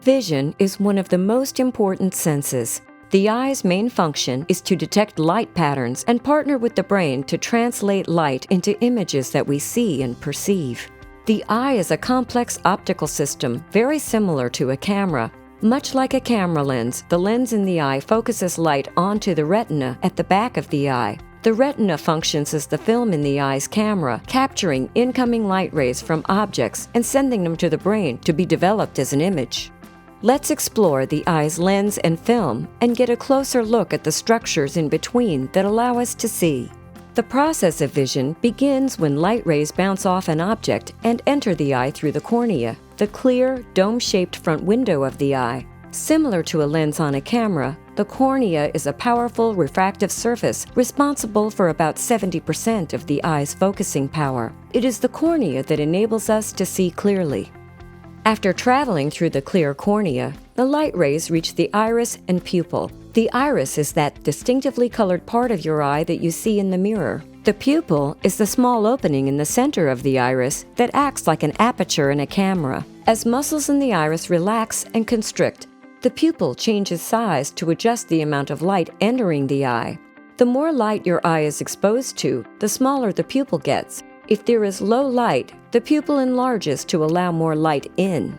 Vision is one of the most important senses. The eye's main function is to detect light patterns and partner with the brain to translate light into images that we see and perceive. The eye is a complex optical system very similar to a camera. Much like a camera lens, the lens in the eye focuses light onto the retina at the back of the eye. The retina functions as the film in the eye's camera, capturing incoming light rays from objects and sending them to the brain to be developed as an image. Let's explore the eye's lens and film and get a closer look at the structures in between that allow us to see. The process of vision begins when light rays bounce off an object and enter the eye through the cornea, the clear, dome-shaped front window of the eye. Similar to a lens on a camera, the cornea is a powerful refractive surface responsible for about 70% of the eye's focusing power. It is the cornea that enables us to see clearly. After traveling through the clear cornea, the light rays reach the iris and pupil. The iris is that distinctively colored part of your eye that you see in the mirror. The pupil is the small opening in the center of the iris that acts like an aperture in a camera. As muscles in the iris relax and constrict, the pupil changes size to adjust the amount of light entering the eye. The more light your eye is exposed to, the smaller the pupil gets. If there is low light, the pupil enlarges to allow more light in.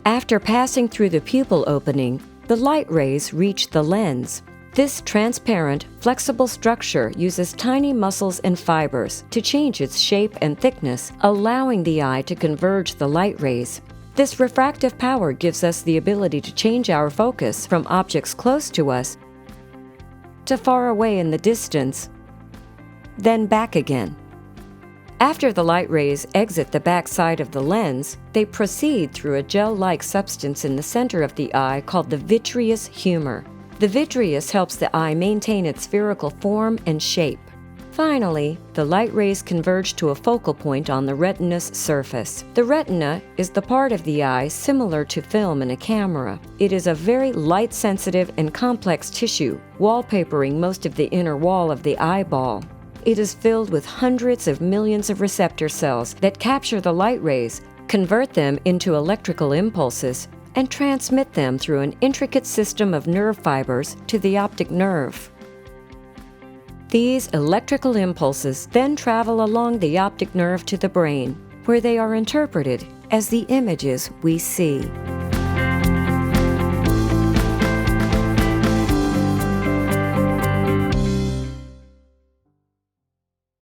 After passing through the pupil opening, the light rays reach the lens. This transparent, flexible structure uses tiny muscles and fibers to change its shape and thickness, allowing the eye to converge the light rays. This refractive power gives us the ability to change our focus from objects close to us to far away in the distance, then back again. After the light rays exit the back side of the lens, they proceed through a gel-like substance in the center of the eye called the vitreous humor. The vitreous helps the eye maintain its spherical form and shape. Finally, the light rays converge to a focal point on the retina's surface. The retina is the part of the eye similar to film in a camera. It is a very light-sensitive and complex tissue, wallpapering most of the inner wall of the eyeball. It is filled with hundreds of millions of receptor cells that capture the light rays, convert them into electrical impulses, and transmit them through an intricate system of nerve fibers to the optic nerve. These electrical impulses then travel along the optic nerve to the brain, where they are interpreted as the images we see.